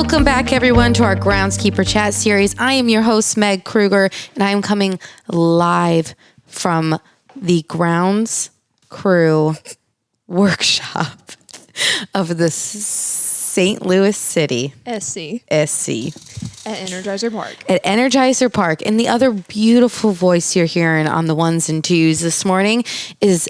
Welcome back, everyone, to our Groundskeeper chat series. I am your host, Meg Kruger, and I am coming live from the Grounds Crew workshop of the St. Louis City. SC. At Energizer Park. And the other beautiful voice you're hearing on the ones and twos this morning is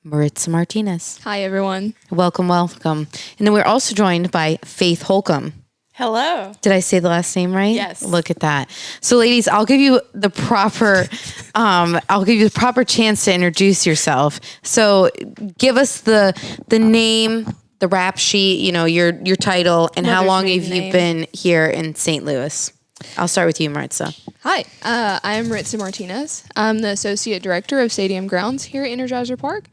Maritza Martinez. Hi, everyone. Welcome. And then we're also joined by Faith Holcomb. Hello. Did I say the last name right? Yes. Look at that. So, ladies, I'll give you the proper chance to introduce yourself. So, give us the name, the rap sheet, your title, and how long have you been here in St. Louis? I'll start with you, Maritza. Hi, I am Maritza Martinez. I'm the Associate Director of Stadium Grounds here at Energizer Park.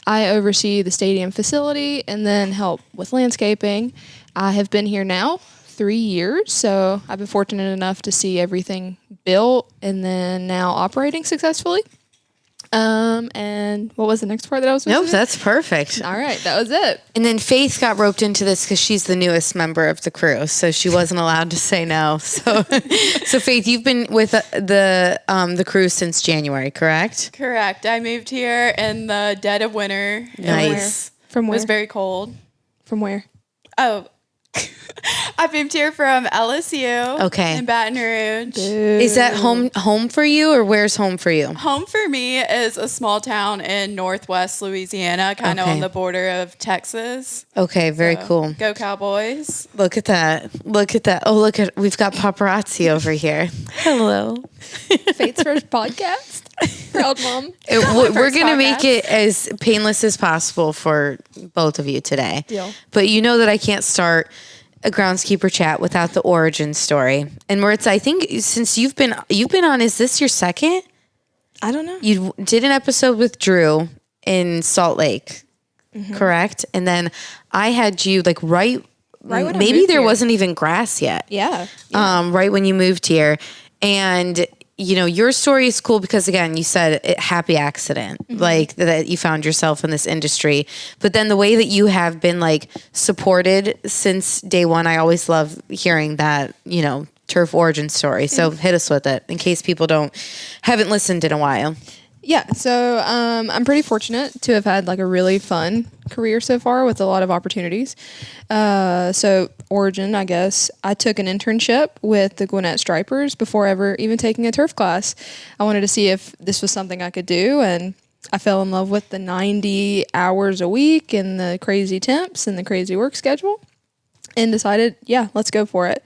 I oversee the stadium facility and then help with landscaping. I have been here now 3 years, so I've been fortunate enough to see everything built and then now operating successfully. And what was the next part that I was supposed to do? That's perfect. All right, that was it. And then Faith got roped into this because she's the newest member of the crew, so she wasn't allowed to say no. So Faith, you've been with the crew since January, correct? Correct. I moved here in the dead of winter. Nice. From where? It was very cold. From where? Oh, I moved here from LSU. Okay. In Baton Rouge. Is that home for you, or where's home for you? Home for me is a small town in northwest Louisiana, kind of on the border of Texas. Okay, very cool. Go Cowboys. Look at that. Oh, we've got paparazzi over here. Hello. Faith's first podcast. Proud mom. We're going to make it as painless as possible for both of you today. Deal. But you know that I can't start a Groundskeeper chat without the origin story. And Maritza, I think since you've been on, is this your second? I don't know. You did an episode with Drew in Salt Lake, correct? And then I had you right when maybe there wasn't even grass yet. Yeah. Right when you moved here. And your story is cool because, again, you said happy accident, that you found yourself in this industry. But then the way that you have been supported since day one, I always love hearing that, turf origin story. So hit us with it in case people haven't listened in a while. Yeah, so I'm pretty fortunate to have had a really fun career so far with a lot of opportunities. So origin, I guess, I took an internship with the Gwinnett Stripers before ever even taking a turf class. I wanted to see if this was something I could do, and I fell in love with the 90 hours a week and the crazy temps and the crazy work schedule and decided, yeah, let's go for it.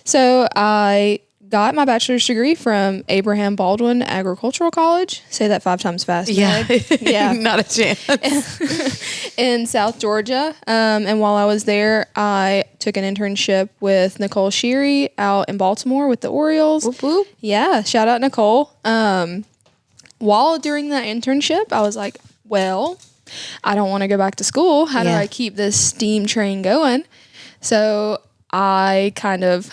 So I got my bachelor's degree from Abraham Baldwin Agricultural College. Say that 5 times fast. Yeah. Yeah. Not a chance. In South Georgia. And while I was there, I took an internship with Nicole Sheary out in Baltimore with the Orioles. Whoop, whoop. Yeah. Shout out Nicole. While during that internship, I was like, well, I don't want to go back to school. How do I keep this steam train going? So I kind of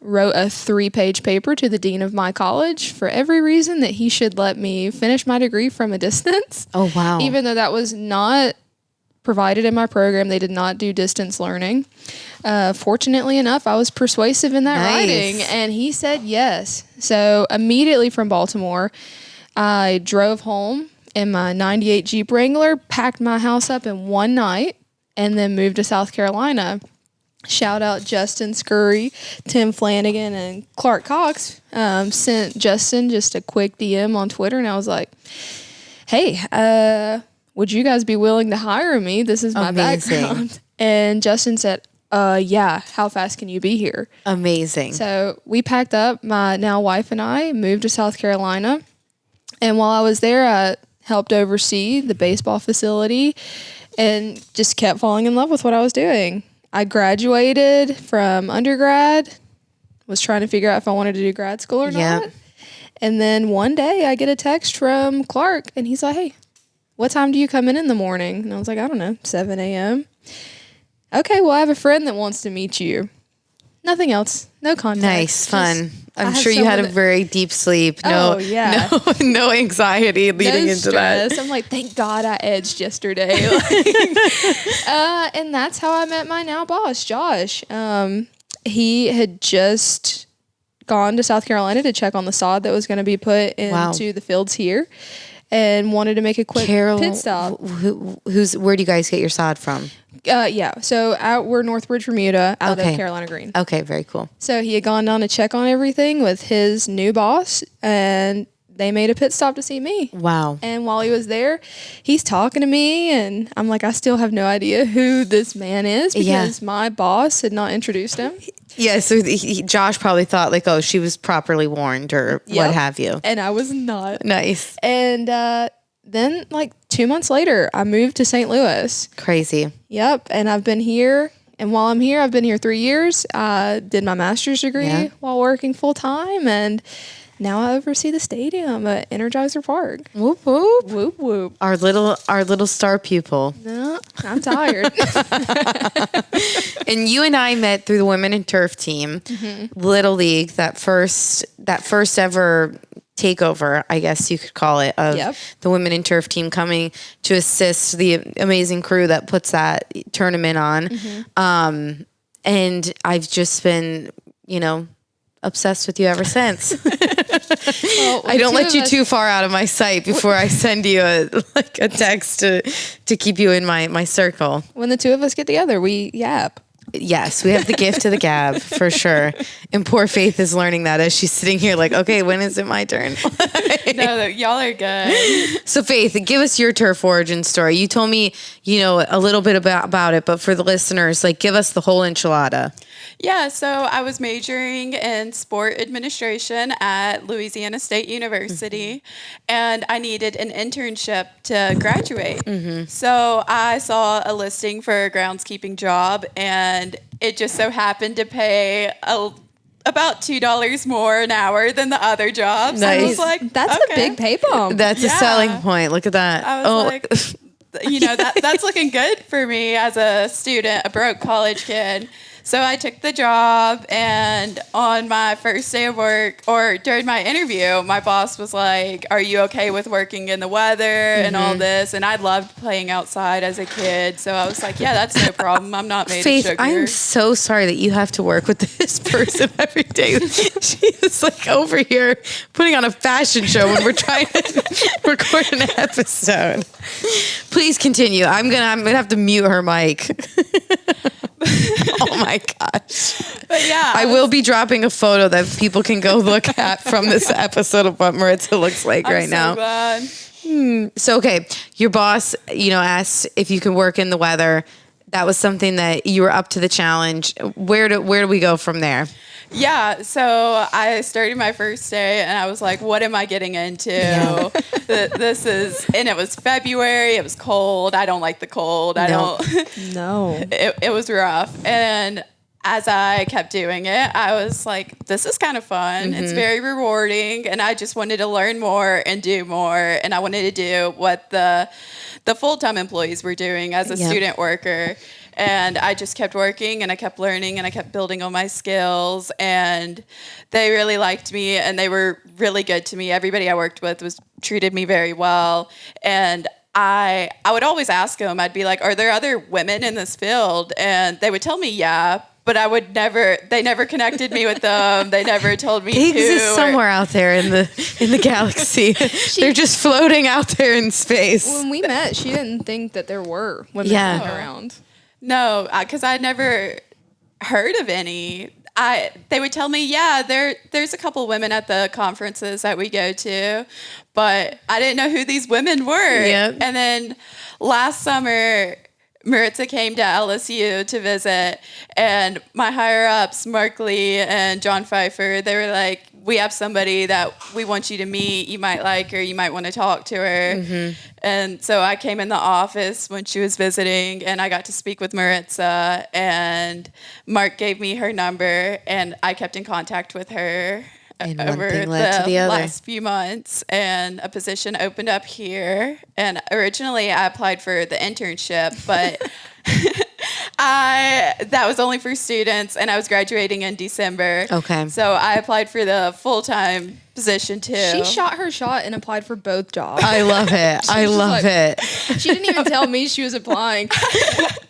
wrote a 3-page paper to the dean of my college for every reason that he should let me finish my degree from a distance. Oh, wow. Even though that was not provided in my program. They did not do distance learning. Fortunately enough, I was persuasive in that writing, and he said yes. So immediately from Baltimore, I drove home in my 98 Jeep Wrangler, packed my house up in one night, and then moved to South Carolina. Shout out Justin Scurry, Tim Flanagan, and Clark Cox. Sent Justin just a quick DM on Twitter, and I was like, hey, would you guys be willing to hire me? This is my background. And Justin said, yeah, how fast can you be here? Amazing. So we packed up, my now wife and I moved to South Carolina. And while I was there, I helped oversee the baseball facility and just kept falling in love with what I was doing. I graduated from undergrad, was trying to figure out if I wanted to do grad school or not. And then one day I get a text from Clark, and he's like, hey, what time do you come in the morning? And I was like, I don't know, 7 a.m. Okay, well, I have a friend that wants to meet you. Nothing else. No context. Nice, fun. I'm sure you had a very deep sleep. No anxiety leading into that. I'm like, thank God I edged yesterday. And that's how I met my now boss, Josh. he had just gone to South Carolina to check on the sod that was going to be put into the fields here, and wanted to make a quick pit stop. Where do you guys get your sod from? So we're Northbridge, Bermuda, out of Carolina Green. Okay, very cool. So he had gone down to check on everything with his new boss, and they made a pit stop to see me. Wow. And while he was there, he's talking to me, and I'm like, I still have no idea who this man is because my boss had not introduced him. Yeah, so Josh probably thought like, oh, she was properly warned or what have you. And I was not. Nice. And then like 2 months later, I moved to St. Louis. Crazy. Yep. And I've been here. And while I'm here, I've been here 3 years. I did my master's degree while working full time. And now I oversee the stadium at Energizer Park. Whoop, whoop. Whoop, whoop. Our little star pupil. No, I'm tired. And you and I met through the Women in Turf team, Little League, that first ever takeover, I guess you could call it, of the Women in Turf team coming to assist the amazing crew that puts that tournament on. And I've just been, obsessed with you ever since. Well, I don't let you too far out of my sight before I send you a text to keep you in my circle. When the two of us get together, we yap. Yes, we have the gift of the gab for sure. And poor Faith is learning that as she's sitting here like, okay, when is it my turn? No, y'all are good. So Faith, give us your turf origin story. You told me, a little bit about it, but for the listeners, give us the whole enchilada. Yeah, so I was majoring in sport administration at Louisiana State University, and I needed an internship to graduate. So I saw a listing for a groundskeeping job, and it just so happened to pay about $2 more an hour than the other jobs. Nice. I was like, that's a big pay bump. That's a selling point. Look at that. I was like, that's looking good for me as a student, a broke college kid. So I took the job, and on my first day of work, or during my interview, my boss was like, are you okay with working in the weather and all this? And I loved playing outside as a kid. So I was like, yeah, that's no problem. I'm not made Faith, of sugar. I'm so sorry that you have to work with this person every day. She is over here putting on a fashion show when we're trying to record an episode. Please continue. I'm gonna have to mute her mic. Oh my gosh. But yeah. I will be dropping a photo that people can go look at from this episode of what Maritza looks like right now. I'm so glad. So, okay, your boss, asked if you can work in the weather. That was something that you were up to the challenge. Where do we go from there? Yeah, so I started my first day, and I was like, what am I getting into? Yeah. And it was February. It was cold. I don't like the cold. No. It was rough. And as I kept doing it, I was like, this is kind of fun. It's very rewarding. And I just wanted to learn more and do more. And I wanted to do what the full-time employees were doing as a student worker. And I just kept working, and I kept learning, and I kept building on my skills. And they really liked me, and they were really good to me. Everybody I worked with treated me very well. And I would always ask them, I'd be like, are there other women in this field? And they would tell me, yeah. But they never connected me with them. They never told me They exist somewhere out there in the galaxy. They're just floating out there in space. When we met, she didn't think that there were women around. No, because I'd never heard of any. They would tell me, there's a couple women at the conferences that we go to, but I didn't know who these women were. Yep. And then last summer, Marissa came to LSU to visit, and my higher-ups, Mark Lee and John Pfeiffer, they were like, we have somebody that we want you to meet. You might like her. You might want to talk to her. And so I came in the office when she was visiting, and I got to speak with Maritza, and Mark gave me her number, and I kept in contact with her And over one thing led to the other. last few months, and a position opened up here. And originally I applied for the internship, but that was only for students, and I was graduating in December. Okay. So I applied for the full-time position too. She shot her shot and applied for both jobs. I love it. I love it. She didn't even tell me she was applying.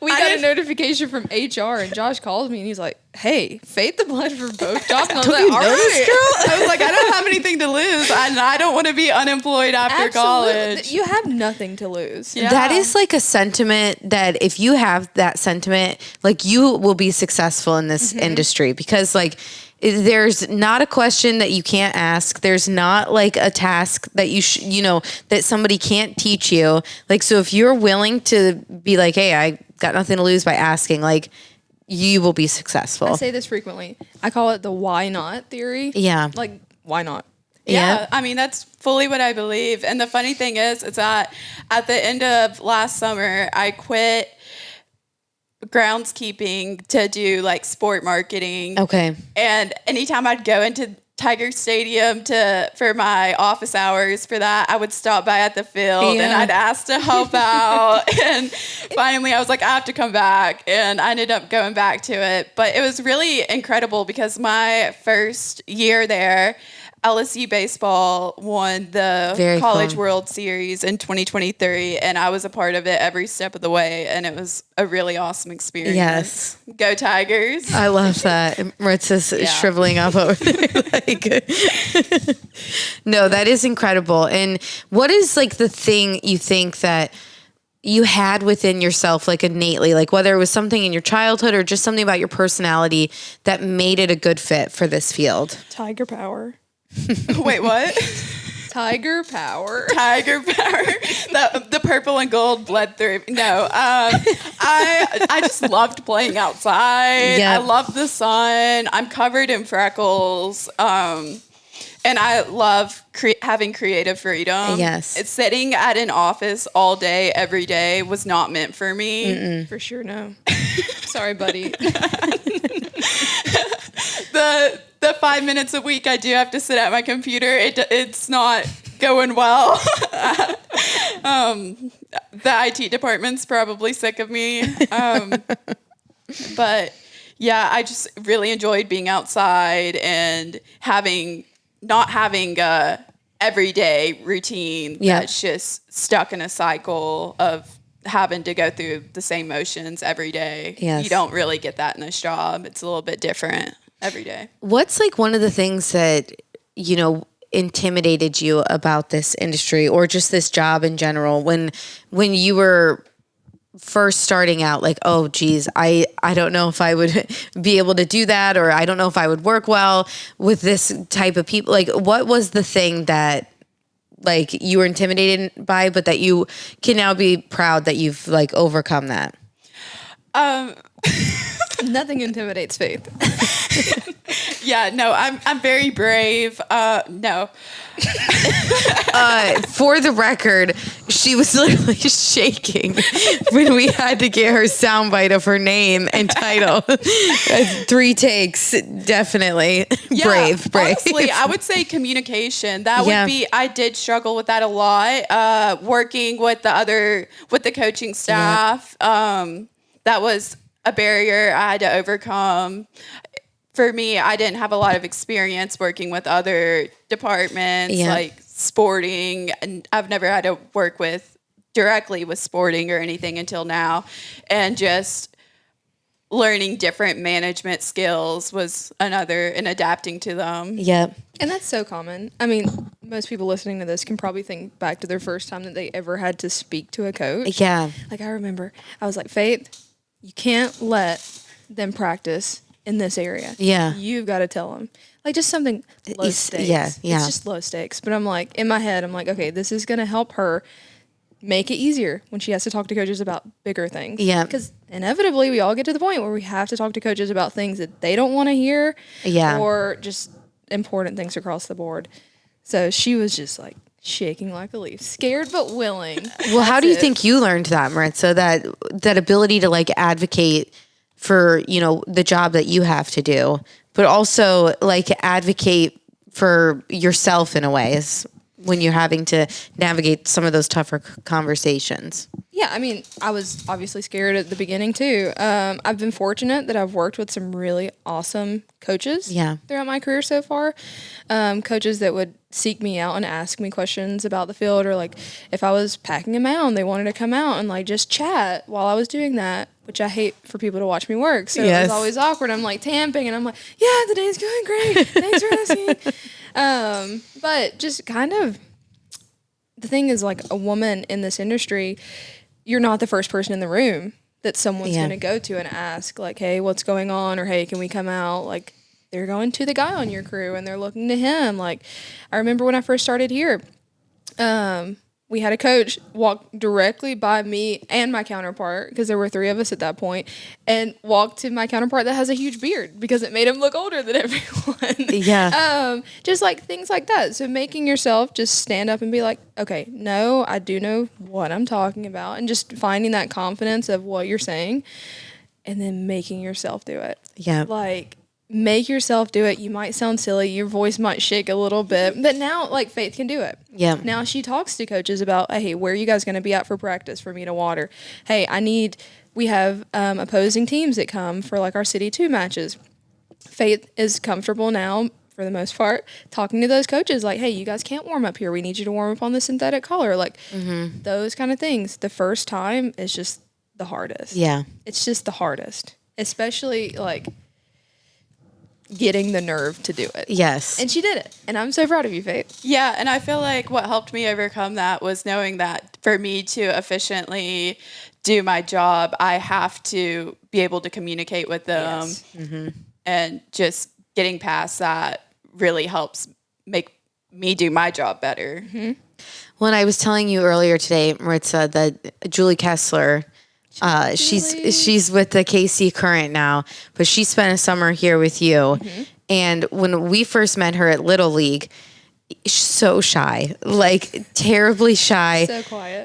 We got a notification from HR, and Josh calls me, and he's like, "Hey, Faith applied for both jobs." And I was like, "All right." I was like, I don't have anything to lose, and I don't want to be unemployed after college. You have nothing to lose. Yeah. That is like a sentiment that if you have that sentiment, like you will be successful in this industry, because like there's not a question that you can't ask. There's not like a task that that somebody can't teach you. Like, so if you're willing to be like, hey, I got nothing to lose by asking, like you will be successful. I say this frequently. I call it the why not theory. Yeah. Like, why not? Yeah, I mean, that's fully what I believe. And the funny thing is that at the end of last summer, I quit groundskeeping to do like sport marketing. Okay. And anytime I'd go into Tiger Stadium for my office hours for that, I would stop by at the field and I'd ask to help out. And finally I was like, I have to come back. And I ended up going back to it. But it was really incredible because my first year there, LSU baseball won the College World Series in 2023, and I was a part of it every step of the way, and it was a really awesome experience. Yes. Go Tigers. I love that. Maritza's shriveling up over there. No, that is incredible. And what is like the thing you think that you had within yourself, like innately, like whether it was something in your childhood or just something about your personality that made it a good fit for this field? Tiger power. Wait, what? Tiger power. Tiger power. The purple and gold bled through. No, I just loved playing outside. Yep. I love the sun. I'm covered in freckles. And I love having creative freedom. Yes. It's sitting at an office all day, every day was not meant for me. Mm-mm. For sure, no. Sorry, buddy. The 5 minutes a week I do have to sit at my computer, it's not going well. The IT department's probably sick of me. But yeah, I just really enjoyed being outside and not having a everyday routine that's just stuck in a cycle of having to go through the same motions every day. Yes. You don't really get that in this job. It's a little bit different every day. What's like one of the things that, intimidated you about this industry or just this job in general when you were first starting out, like, oh geez, I don't know if I would be able to do that, or I don't know if I would work well with this type of people? Like, what was the thing that like you were intimidated by, but that you can now be proud that you've like overcome that? Nothing intimidates Faith. Yeah, no, I'm very brave. No. For the record, she was literally shaking when we had to get her soundbite of her name and title. 3 takes, definitely. Yeah, brave. Honestly, I would say communication. That would be, I did struggle with that a lot. Working with the coaching staff, that was a barrier I had to overcome. For me, I didn't have a lot of experience working with other departments like sporting, and I've never had to work directly with sporting or anything until now. And just learning different management skills was another, and adapting to them. Yep. And that's so common. I mean, most people listening to this can probably think back to their first time that they ever had to speak to a coach. Yeah. Like, I remember, I was like, Faith, you can't let them practice in this area. Yeah. You've got to tell them. Like, just something low stakes. Yeah. It's just low stakes. But I'm like, in my head, I'm like, okay, this is going to help her make it easier when she has to talk to coaches about bigger things. Yeah. Because inevitably we all get to the point where we have to talk to coaches about things that they don't want to hear. Yeah. Or just important things across the board. So she was just like shaking like a leaf, scared but willing. Well, how do you think you learned that, Maritza, that ability to like advocate for, the job that you have to do, but also like advocate for yourself in a way is when you're having to navigate some of those tougher conversations? Yeah, I mean, I was obviously scared at the beginning too. I've been fortunate that I've worked with some really awesome coaches throughout my career so far. Coaches that would seek me out and ask me questions about the field, or like if I was packing a mound, they wanted to come out and like just chat while I was doing that, which I hate for people to watch me work. So it was always awkward. I'm like tamping and I'm like, yeah, the day's going great. Thanks for asking. But just kind of, the thing is, like, a woman in this industry, you're not the first person in the room that someone's going to go to and ask, like, hey, what's going on? Or, hey, can we come out? Like, they're going to the guy on your crew and they're looking to him. Like, I remember when I first started here, we had a coach walk directly by me and my counterpart, because there were 3 of us at that point, and walk to my counterpart that has a huge beard because it made him look older than everyone. Yeah. Just like things like that. So making yourself just stand up and be like, okay, no, I do know what I'm talking about, and just finding that confidence of what you're saying, and then making yourself do it. Yeah. Like, make yourself do it. You might sound silly. Your voice might shake a little bit. But now, like, Faith can do it. Yeah. Now she talks to coaches about, hey, where are you guys going to be at for practice for me to water? Hey, we have opposing teams that come for, like, our City 2 matches. Faith is comfortable now, for the most part, talking to those coaches like, hey, you guys can't warm up here. We need you to warm up on the synthetic color. Like, those kind of things. The first time is just the hardest. Yeah. It's just the hardest. Especially, like, getting the nerve to do it. Yes. And she did it. And I'm so proud of you, Faith. Yeah, and I feel like what helped me overcome that was knowing that for me to efficiently do my job, I have to be able to communicate with them. Yes. And just getting past that really helps make me do my job better. When I was telling you earlier today, Maritza, that Julie Kessler, she's with the KC Current now, but she spent a summer here with you. And when we first met her at Little League, so shy, like terribly shy,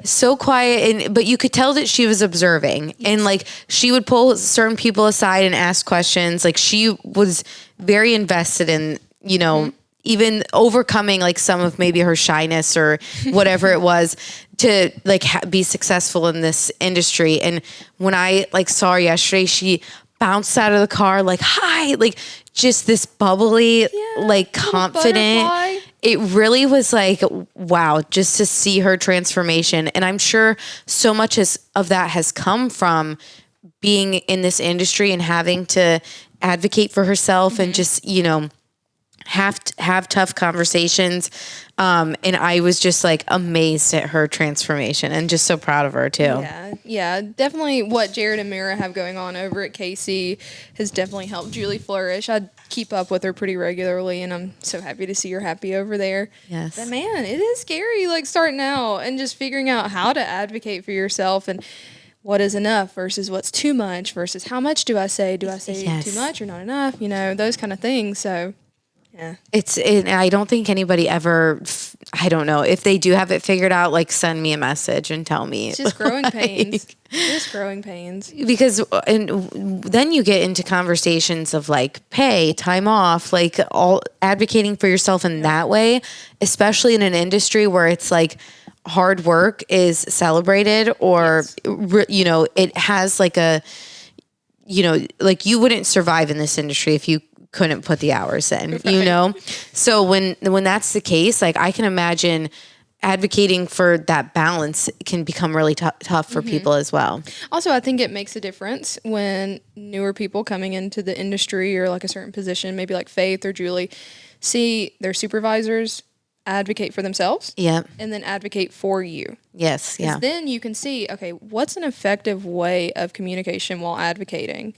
so quiet, but you could tell that she was observing, and like she would pull certain people aside and ask questions. Like she was very invested in, you know, even overcoming like some of maybe her shyness or whatever it was to like be successful in this industry. And when I like saw her yesterday, she bounced out of the car like, hi, like just this bubbly, like confident. It really was like, wow, just to see her transformation. And I'm sure so much of that has come from being in this industry and having to advocate for herself and just, you know, have tough conversations. And I was just like amazed at her transformation and just so proud of her too. Yeah, definitely what Jared and Mira have going on over at KC has definitely helped Julie flourish. I keep up with her pretty regularly, and I'm so happy to see her happy over there. Yes. But man, it is scary, like starting out and just figuring out how to advocate for yourself and what is enough versus what's too much versus how much do I say? Do I say too much or not enough? You know, those kind of things. So yeah. I don't think anybody ever, I don't know, if they do have it figured out, like send me a message and tell me. It's just growing pains. Just growing pains. Because, and then you get into conversations of like pay, time off, like all advocating for yourself in that way, especially in an industry where it's like hard work is celebrated or, you know, it has like a, you know, like you wouldn't survive in this industry if you couldn't put the hours in, you know? So when that's the case, like I can imagine advocating for that balance can become really tough for people as well. Also, I think it makes a difference when newer people coming into the industry or like a certain position, maybe like Faith or Julie, see their supervisors advocate for themselves and then advocate for you. Yes. Yeah. Then you can see, okay, what's an effective way of communication while advocating?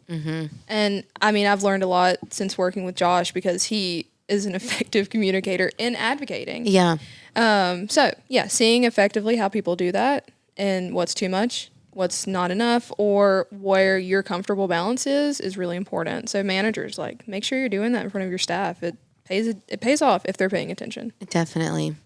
And I mean, I've learned a lot since working with Josh because he is an effective communicator in advocating. Yeah. So yeah, seeing effectively how people do that and what's too much, what's not enough, or where your comfortable balance is really important. So managers, like, make sure you're doing that in front of your staff. It pays off if they're paying attention. Definitely.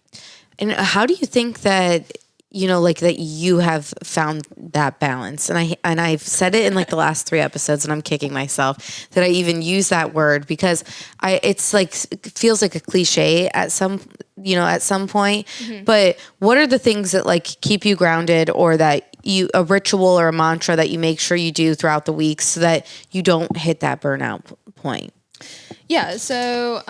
And how do you think that like that you have found that balance. And I've said it in like the last 3 episodes, and I'm kicking myself that I even use that word, because it's like, it feels like a cliche at some point. But what are the things that like keep you grounded, or that a ritual or a mantra that you make sure you do throughout the week so that you don't hit that burnout point? Yeah. So,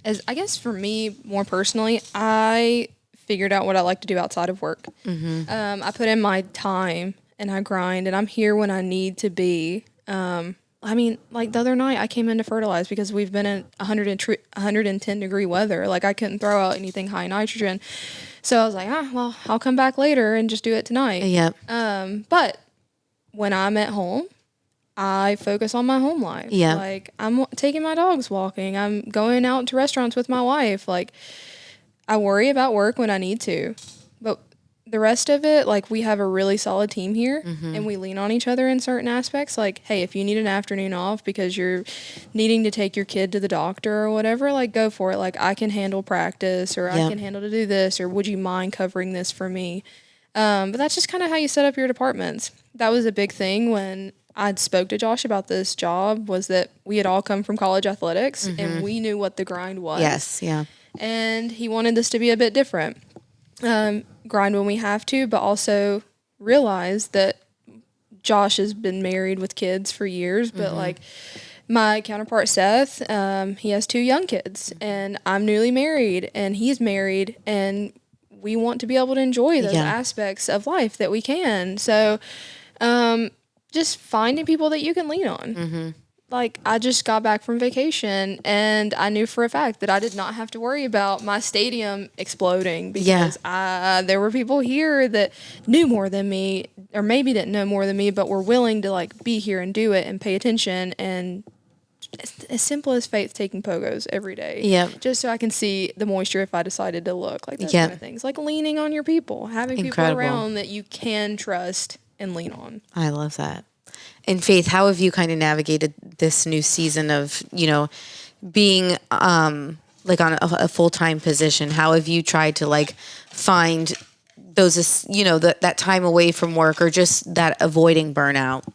as I guess for me, more personally, I figured out what I like to do outside of work. I put in my time and I grind, and I'm here when I need to be. I mean, like the other night I came in to fertilize because we've been in 110 degree weather. Like I couldn't throw out anything high nitrogen. So I was like, well, I'll come back later and just do it tonight. Yep. But when I'm at home, I focus on my home life. Yeah. Like I'm taking my dogs walking. I'm going out to restaurants with my wife. Like I worry about work when I need to, but the rest of it, like we have a really solid team here and we lean on each other in certain aspects. Like, hey, if you need an afternoon off because you're needing to take your kid to the doctor or whatever, like go for it. Like I can handle practice, or I can handle to do this, or would you mind covering this for me? But that's just kind of how you set up your departments. That was a big thing when I'd spoke to Josh about this job, was that we had all come from college athletics and we knew what the grind was. Yes. Yeah. And he wanted this to be a bit different. Grind when we have to, but also realize that Josh has been married with kids for years, but like my counterpart Seth, he has 2 young kids, and I'm newly married and he's married, and we want to be able to enjoy those aspects of life that we can. So just finding people that you can lean on. Like I just got back from vacation and I knew for a fact that I did not have to worry about my stadium exploding, because there were people here that knew more than me, or maybe didn't know more than me, but were willing to like be here and do it and pay attention. And it's as simple as Faith taking pogos every day. Just so I can see the moisture if I decided to look, like that kind of things. Like leaning on your people, having people around that you can trust and lean on. I love that. And Faith, how have you kind of navigated this new season of, being like on a full-time position? How have you tried to like find those, that time away from work, or just that avoiding burnout?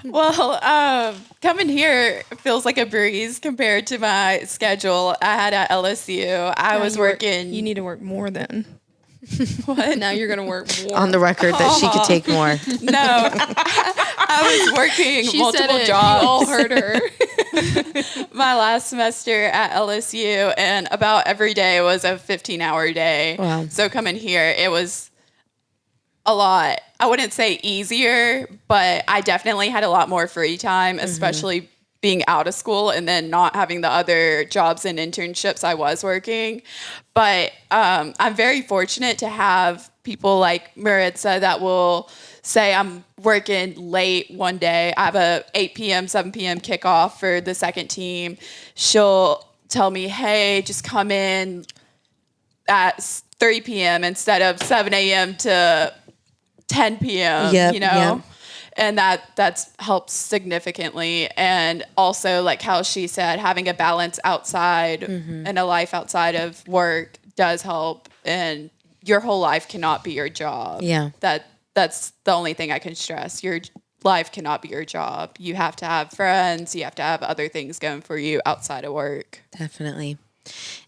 Well, coming here feels like a breeze compared to my schedule I had at LSU. I was working. You need to work more then. What? Now you're going to work more. On the record that she could take more. No, I was working multiple jobs. You all heard her. My last semester at LSU, and about every day was a 15-hour day. Wow. So coming here, it was a lot. I wouldn't say easier, but I definitely had a lot more free time, especially being out of school and then not having the other jobs and internships I was working. But I'm very fortunate to have people like Maritza that will say I'm working late one day. I have a 8 p.m., 7 p.m. kickoff for the second team. She'll tell me, hey, just come in at 3 p.m. instead of 7 a.m. to 10 p.m., And that's helped significantly. And also, like how she said, having a balance outside and a life outside of work does help. And your whole life cannot be your job. Yeah. That's the only thing I can stress. Your life cannot be your job. You have to have friends. You have to have other things going for you outside of work. Definitely.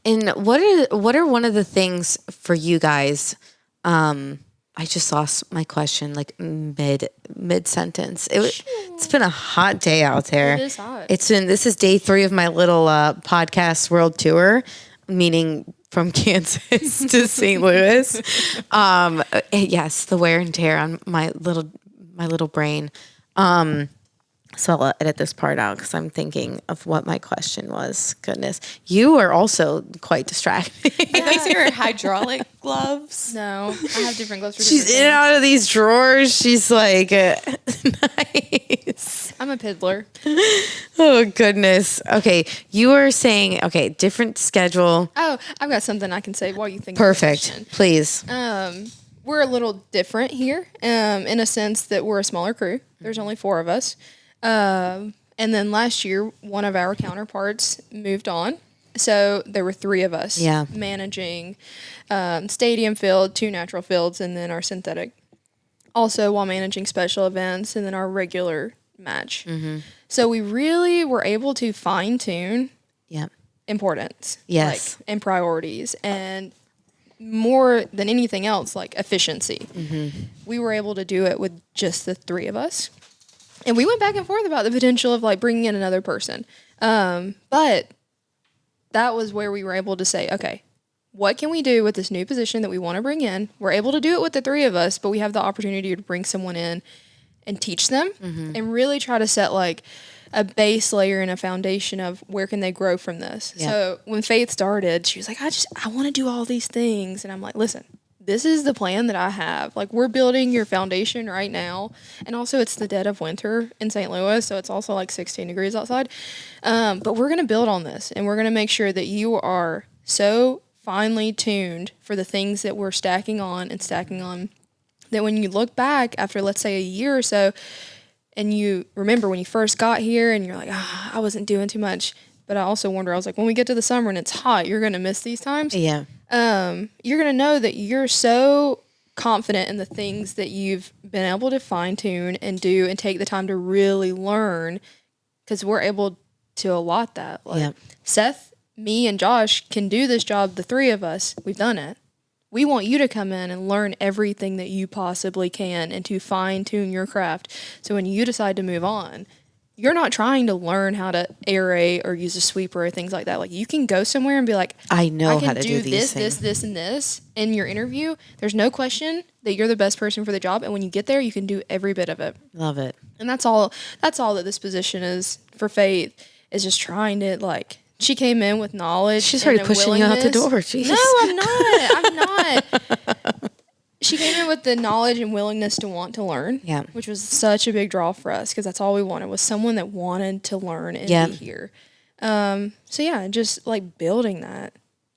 And what are one of the things for you guys? I just lost my question like mid sentence. It's been a hot day out there. It is hot. This is day 3 of my little podcast world tour, meaning from Kansas to St. Louis. Yes, the wear and tear on my little brain. So I'll edit this part out because I'm thinking of what my question was. Goodness. You are also quite distracting. Are these your hydraulic gloves? No, I have different gloves for She's different in and out of these drawers. She's like, nice. I'm a piddler. Oh, goodness. Okay. You were saying, different schedule. Oh, I've got something I can say while you think. Perfect. Please. We're a little different here in a sense that we're a smaller crew. There's only 4 of us. And then last year, one of our counterparts moved on. So there were 3 of us Yeah. managing stadium field, 2 natural fields, and then our synthetic. Also while managing special events and then our regular match. So we really were able to fine tune Yep. importance, Yes. like, and priorities, and more than anything else, like efficiency. We were able to do it with just the 3 of us, and we went back and forth about the potential of like bringing in another person. But that was where we were able to say, okay, what can we do with this new position that we want to bring in? We're able to do it with the 3 of us, but we have the opportunity to bring someone in and teach them and really try to set like a base layer and a foundation of where can they grow from this. Yeah. So when Faith started, she was like, I want to do all these things. And I'm like, listen, this is the plan that I have. Like, we're building your foundation right now. And also it's the dead of winter in St. Louis. So it's also like 16 degrees outside. But we're going to build on this, and we're going to make sure that you are so finely tuned for the things that we're stacking on that when you look back after, let's say, a year or so, and you remember when you first got here and you're like, I wasn't doing too much. But I also wonder, I was like, when we get to the summer and it's hot, you're going to miss these times. Yeah. You're going to know that you're so confident in the things that you've been able to fine tune and do and take the time to really learn, because we're able to allot that. Like, Yeah. Seth, me, and Josh can do this job. The 3 of us, we've done it. We want you to come in and learn everything that you possibly can and to fine tune your craft. So when you decide to move on, you're not trying to learn how to aerate or use a sweeper or things like that. Like, you can go somewhere and be like, I know can how to do these things. this, and this in your interview. There's no question that you're the best person for the job. And when you get there, you can do every bit of it. Love it. And that's all that this position is for Faith, is just trying to, like, she came in with knowledge. She's already pushing you out the door. Jeez. No, I'm not. She came in with the knowledge and willingness to want to learn. Yeah. Which was such a big draw for us, because that's all we wanted, was someone that wanted to learn and Yeah. be here. So yeah, just like building that.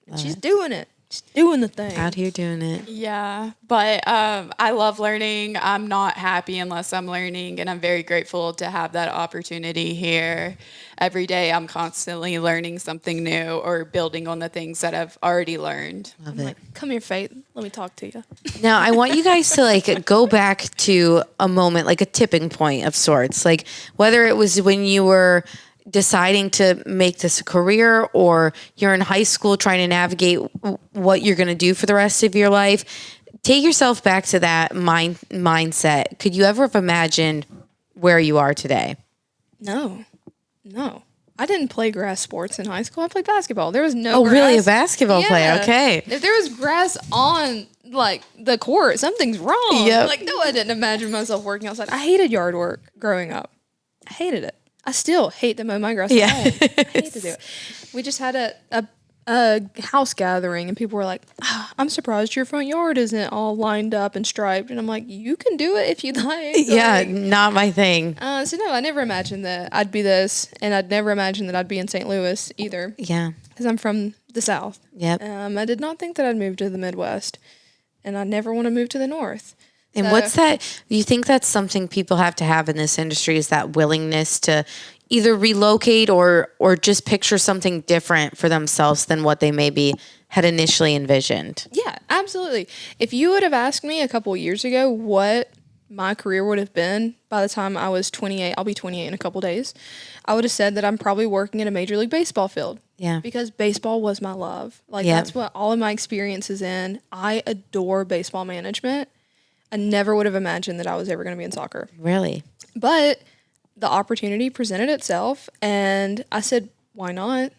And she's doing it. She's doing the thing. Out here doing it. Yeah, but I love learning. I'm not happy unless I'm learning, and I'm very grateful to have that opportunity here. Every day I'm constantly learning something new or building on the things that I've already learned. Love it. Come here, Faith. Let me talk to you. Now, I want you guys to like go back to a moment, like a tipping point of sorts, like whether it was when you were deciding to make this a career, or you're in high school trying to navigate what you're going to do for the rest of your life. Take yourself back to that mindset. Could you ever have imagined where you are today? No. I didn't play grass sports in high school. I played basketball. There was no Oh, grass. really? A basketball player? Okay. If there was grass on, like, the court, something's wrong. Yep. Like, no, I didn't imagine myself working outside. I hated yard work growing up. I hated it. I still hate to mow my grass at home. I hate to do it. We just had a house gathering, and people were like, I'm surprised your front yard isn't all lined up and striped. And I'm like, you can do it if you'd like. Yeah, Like, not my thing. so no, I never imagined that I'd be this, and I'd never imagined that I'd be in St. Louis either, Yeah. because I'm from the South. Yep. I did not think that I'd move to the Midwest, and I never want to move to the North. And So- what's that? You think that's something people have to have in this industry, is that willingness to either relocate or just picture something different for themselves than what they maybe had initially envisioned? Yeah, absolutely. If you would have asked me a couple years ago what my career would have been by the time I was 28, I'll be 28 in a couple days, I would have said that I'm probably working in a Major League Baseball field. Yeah. Because baseball was my love. Like, Yeah. that's what all of my experience is in. I adore baseball management. I never would have imagined that I was ever going to be in soccer. Really? But the opportunity presented itself, and I said, why not?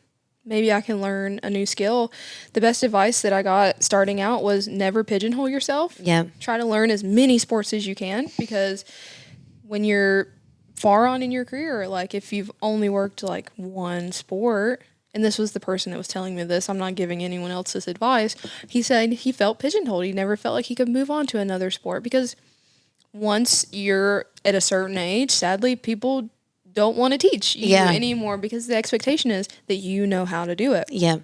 Maybe I can learn a new skill. The best advice that I got starting out was never pigeonhole yourself. Yeah. Try to learn as many sports as you can, because when you're far on in your career, like if you've only worked like one sport, and this was the person that was telling me this, I'm not giving anyone else this advice. He said he felt pigeonholed. He never felt like he could move on to another sport, because once you're at a certain age, sadly, people don't want to teach you anymore, because the expectation is that you know how to do it. Yeah.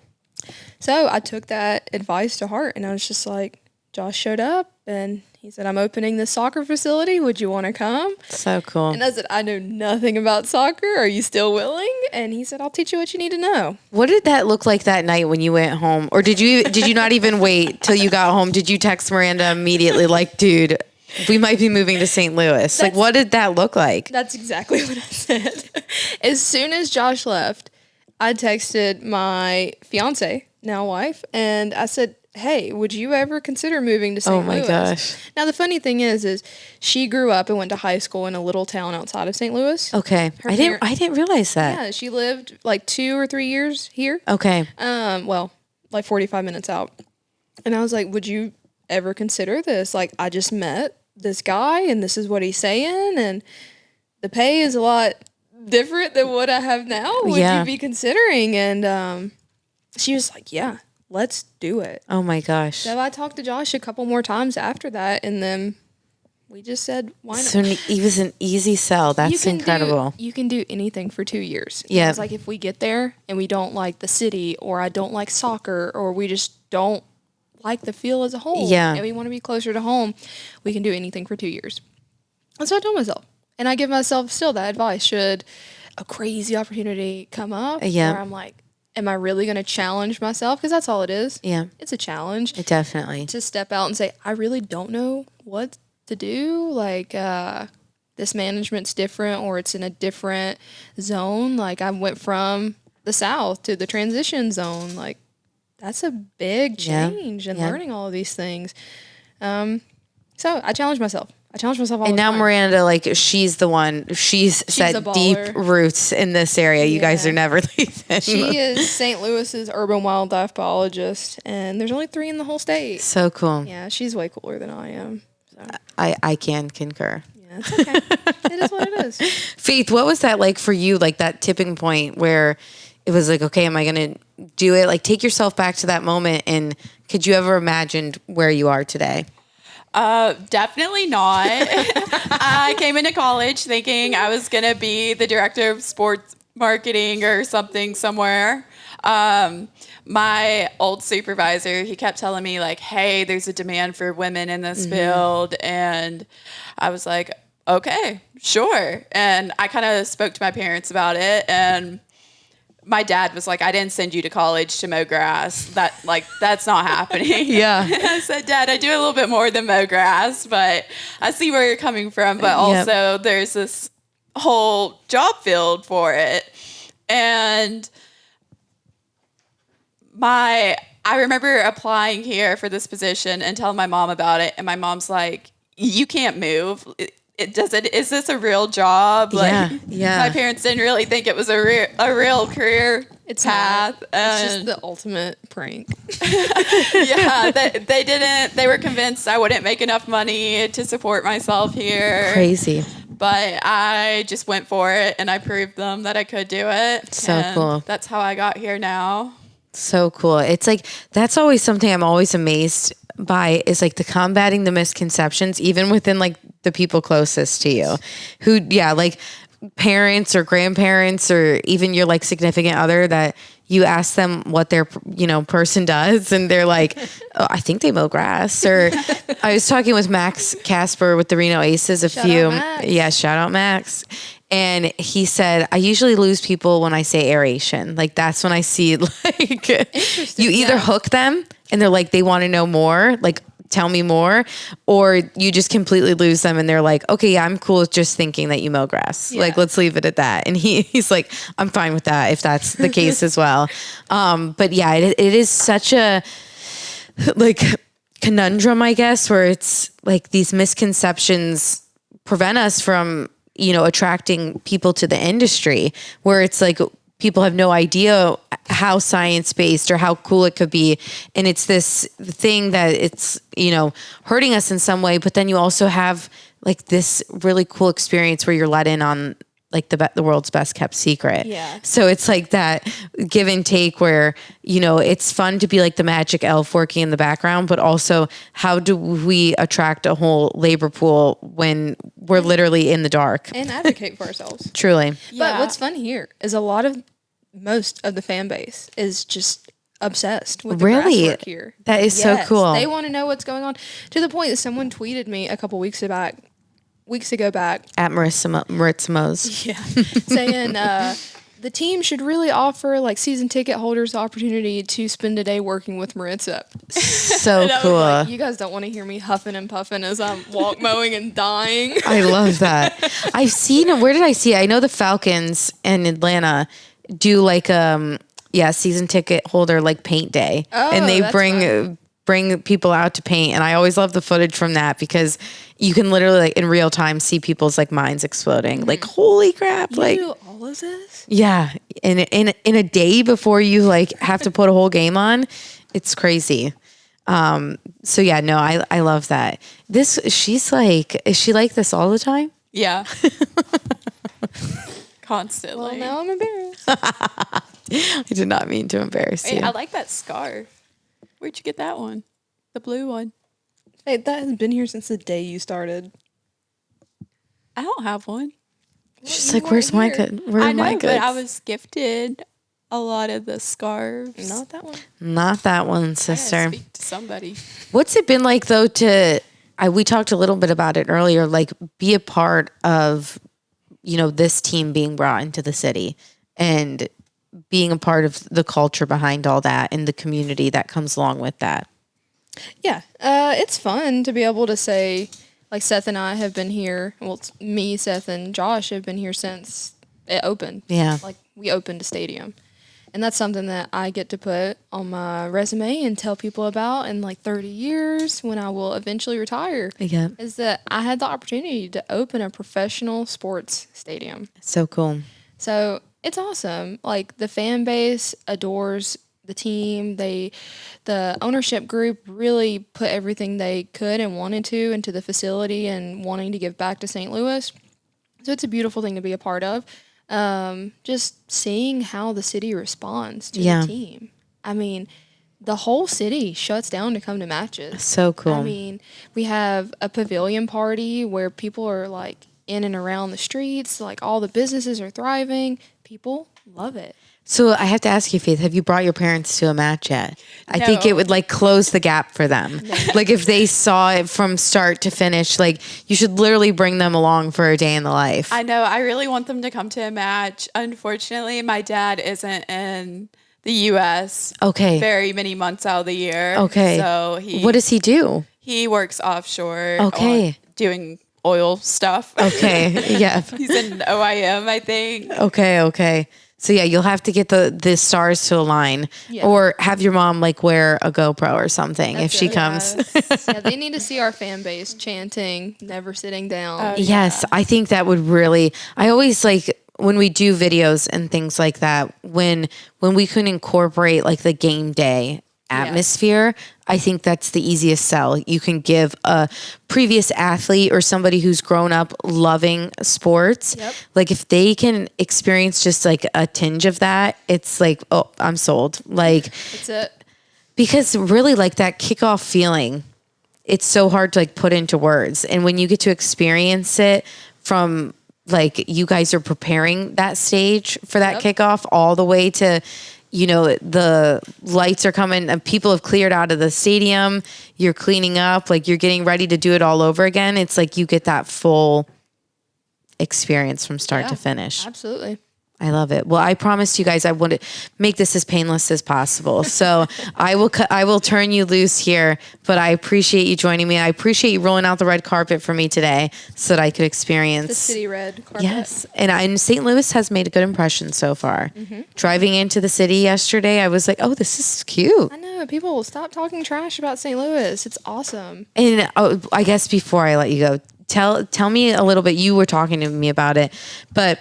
So I took that advice to heart, and I was just like, Josh showed up and he said, I'm opening this soccer facility. Would you want to come? So cool. And I said, I know nothing about soccer. Are you still willing? And he said, I'll teach you what you need to know. What did that look like that night when you went home? Or did you not even wait till you got home? Did you text Miranda immediately like, dude, we might be moving to St. Louis? Like, what did that look like? That's exactly what I said. As soon as Josh left, I texted my fiance, now wife, and I said, hey, would you ever consider moving to St. Louis? Oh my gosh. Now, the funny thing is she grew up and went to high school in a little town outside of St. Louis. Okay. I didn't realize that. Yeah, she lived like 2 or 3 years here. Okay. Well, like 45 minutes out. And I was like, would you ever consider this? Like, I just met this guy and this is what he's saying, and the pay is a lot different than what I have now. Would you be considering? And she was like, yeah, let's do it. Oh my gosh. So I talked to Josh a couple more times after that, and then we just said, why not? So it was an easy sell. That's incredible. You can do anything for 2 years. Yeah. It's like if we get there and we don't like the city, or I don't like soccer, or we just don't like the feel as a whole, and we want to be closer to home, we can do anything for 2 years. That's what I told myself. And I give myself still that advice. Should a crazy opportunity come up where I'm like, am I really going to challenge myself? Because that's all it is. Yeah. It's a challenge. It definitely. To step out and say, I really don't know what to do. Like, this management's different, or it's in a different zone. Like, I went from the South to the transition zone. Like, that's a big change in learning all of these things. So I challenged myself. All the time. And now Miranda, like, she's the one. She's set deep roots in this area. You guys are never leaving. She is St. Louis's urban wildlife biologist, and there's only 3 in the whole state. So cool. Yeah, she's way cooler than I am. So. I can concur. Yeah, it's okay. It is what it is. Faith, what was that like for you? Like that tipping point where it was like, okay, am I going to do it? Like, take yourself back to that moment, and could you ever imagine where you are today? Definitely not. I came into college thinking I was going to be the director of sports marketing or something somewhere. My old supervisor, he kept telling me like, hey, there's a demand for women in this field. And I was like, okay, sure. And I kind of spoke to my parents about it, and my dad was like, I didn't send you to college to mow grass. That's not happening. Yeah. I said, Dad, I do a little bit more than mow grass, but I see where you're coming from. But also there's this whole job field for it. And I remember applying here for this position and telling my mom about it. And my mom's like, you can't move. Is this a real job? Like, my parents didn't really think it was a real career path. It's just the ultimate prank. They didn't. They were convinced I wouldn't make enough money to support myself here. Crazy. But I just went for it, and I proved them that I could do it. So cool. That's how I got here now. So cool. It's like, that's always something I'm always amazed by, is like the combating the misconceptions, even within like the people closest to you, who, like parents or grandparents, or even your like significant other, that you ask them what their, person does, and they're like, oh, I think they mow grass. Or I was talking with Max Casper with the Reno Aces Shout out Max. And he said, I usually lose people when I say aeration. Like, that's when I see, like, you either hook them and they're like, they want to know more, like, tell me more, or you just completely lose them and they're like, okay, yeah, I'm cool with just thinking that you mow grass. Yeah. Like, let's leave it at that. And he's like, I'm fine with that if that's the case as well. But yeah, it is such a, like, conundrum, I guess, where it's like these misconceptions prevent us from, attracting people to the industry, where it's like people have no idea how science-based or how cool it could be. And it's this thing that it's, hurting us in some way, but then you also have like this really cool experience where you're let in on like the world's best kept secret. Yeah. So it's like that give and take where, it's fun to be like the magic elf working in the background, but also how do we attract a whole labor pool when we're literally in the dark? And advocate for ourselves. Truly. Yeah. But what's fun here is most of the fan base is just obsessed with the Really? grass work here. That is so cool. They want to know what's going on to the point that someone tweeted me a couple weeks ago back, At Maritza Mo's. yeah, saying the team should really offer like season ticket holders the opportunity to spend a day working with Maritza. So And I was cool. like, you guys don't want to hear me huffing and puffing as I'm walk mowing and dying. I love that. I've seen, where did I see it? I know the Falcons in Atlanta do like, season ticket holder, like paint day. Oh, and they that's fun. bring people out to paint. And I always love the footage from that because you can literally like in real time see people's like minds exploding. Like, holy crap. You Like, do all of this? yeah. In a day before you like have to put a whole game on, it's crazy. So yeah, no, I love that. She's like, is she like this all the time? Yeah. Constantly. Well, now I'm embarrassed. I did not mean to embarrass Hey, you. I like that scarf. Where'd you get that one? The blue one. Hey, that has been here since the day you started. I don't have one. She's you like, weren't where's my here. good? Where I are my know, goods? but I was gifted a lot of the scarves. Not that one. Not that one, I gotta sister. speak to somebody. What's it been like though we talked a little bit about it earlier, like be a part of, this team being brought into the city and being a part of the culture behind all that and the community that comes along with that. Yeah, it's fun to be able to say, like Seth and I have been here. Well, it's me, Seth, and Josh have been here since it opened. Yeah. Like we opened a stadium. And that's something that I get to put on my resume and tell people about in like 30 years when I will eventually retire. Yeah. Is that I had the opportunity to open a professional sports stadium. So cool. So it's awesome. Like the fan base adores the team. The ownership group really put everything they could and wanted to into the facility and wanting to give back to St. Louis. So it's a beautiful thing to be a part of. Just seeing how the city responds to Yeah. the team. I mean, the whole city shuts down to come to matches. So cool. I mean, we have a pavilion party where people are like in and around the streets, like all the businesses are thriving. People love it. So I have to ask you, Faith, have you brought your parents to a match yet? I think it No. would like close the gap for them. Like if they saw it from start to finish, like you should literally bring them along for a day in the life. I know. I really want them to come to a match. Unfortunately, my dad isn't in the U.S. Okay. very many months out of the year. Okay. So What does he do? he works offshore. Okay. on doing oil stuff. Okay. Yeah. He's in OIM, I think. Okay. So yeah, you'll have to get the stars to align, Yeah. or have your mom like wear a GoPro or something if she it. comes. Yes. Yeah, they need to see our fan base chanting, never sitting down. Yes, I think that would really. I always like when we do videos and things like that. When we can incorporate like the game day atmosphere, I think that's the easiest sell you can give a previous athlete or somebody who's grown up loving sports. Yep. Like if they can experience just like a tinge of that, it's like, oh, I'm sold. Like, That's it. because really like that kickoff feeling, it's so hard to like put into words. And when you get to experience it from like you guys are preparing that stage for that kickoff all the way to, the lights are coming and people have cleared out of the stadium. You're cleaning up, like you're getting ready to do it all over again. It's like you get that full experience from start to finish. Absolutely. I love it. Well, I promised you guys I would make this as painless as possible. So I will turn you loose here, but I appreciate you joining me. I appreciate you rolling out the red carpet for me today so that I could experience The city red carpet. Yes. And St. Louis has made a good impression so far. Driving into the city yesterday, I was like, oh, this is cute. I know. People will stop talking trash about St. Louis. It's awesome. And I guess before I let you go, tell me a little bit. You were talking to me about it, but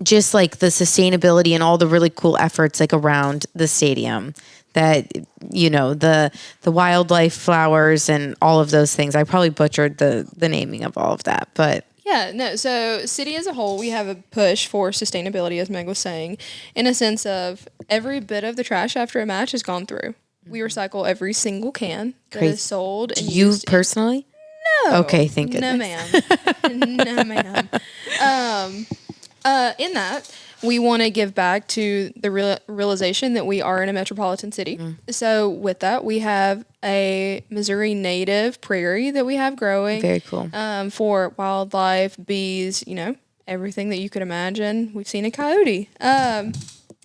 just like the sustainability and all the really cool efforts like around the stadium that, the wildlife flowers and all of those things. I probably butchered the naming of all of that, but Yeah, no. So, city as a whole, we have a push for sustainability, as Meg was saying, in a sense of every bit of the trash after a match has gone through. We recycle every single can that Crazy. is sold and you used. personally? No. Okay, thank No, goodness. ma'am. No, ma'am. In that, we want to give back to the realization that we are in a metropolitan city. So with that, we have a Missouri native prairie that we have growing. Very cool. For wildlife, bees, everything that you could imagine. We've seen a coyote.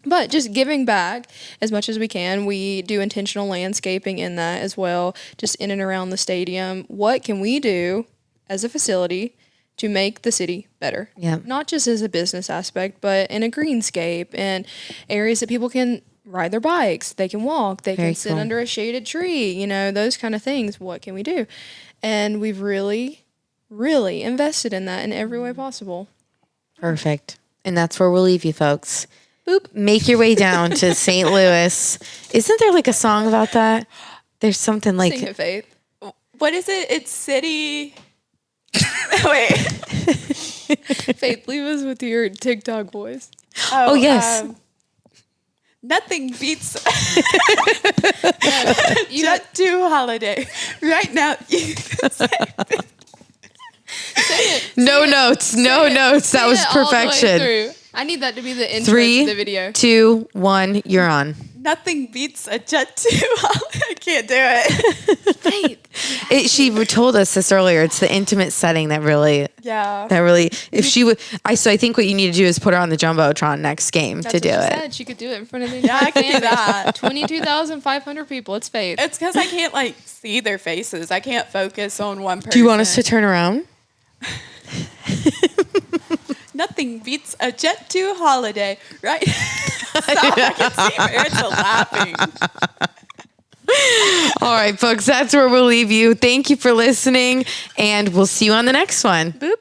But just giving back as much as we can. We do intentional landscaping in that as well, just in and around the stadium. What can we do as a facility to make the city better? Yeah. Not just as a business aspect, but in a greenscape and areas that people can ride their bikes, they can walk, they Very can sit cool. under a shaded tree, those kind of things. What can we do? And we've really, really invested in that in every way possible. Perfect. And that's where we'll leave you, folks. Boop. Make your way down to St. Louis. Isn't there like a song about that? There's something like Sing it, Faith. What is it? It's city. Wait. Faith, leave us with your TikTok voice. Oh, yes. Nothing beats Jet 2 holiday. Right now, you can say no notes. That was perfection. I need that to be the intro 3, to the video. 2, 1, you're on. nothing beats a Jet 2 holiday. I can't do it. Faith. She told us this earlier. It's the intimate setting that really, Yeah. if she would, so I think what you need to do is put her on the Jumbotron next game That's to do what she it. said. She could do it in front of the Yeah, I can do that. 22,500 people. It's Faith. It's because I can't see their faces. I can't focus on one person. Do you want us to turn around? Nothing beats a Jet 2 holiday, right? Stop, I can see Maritza laughing. All right, folks, that's where we'll leave you. Thank you for listening, and we'll see you on the next one. Boop.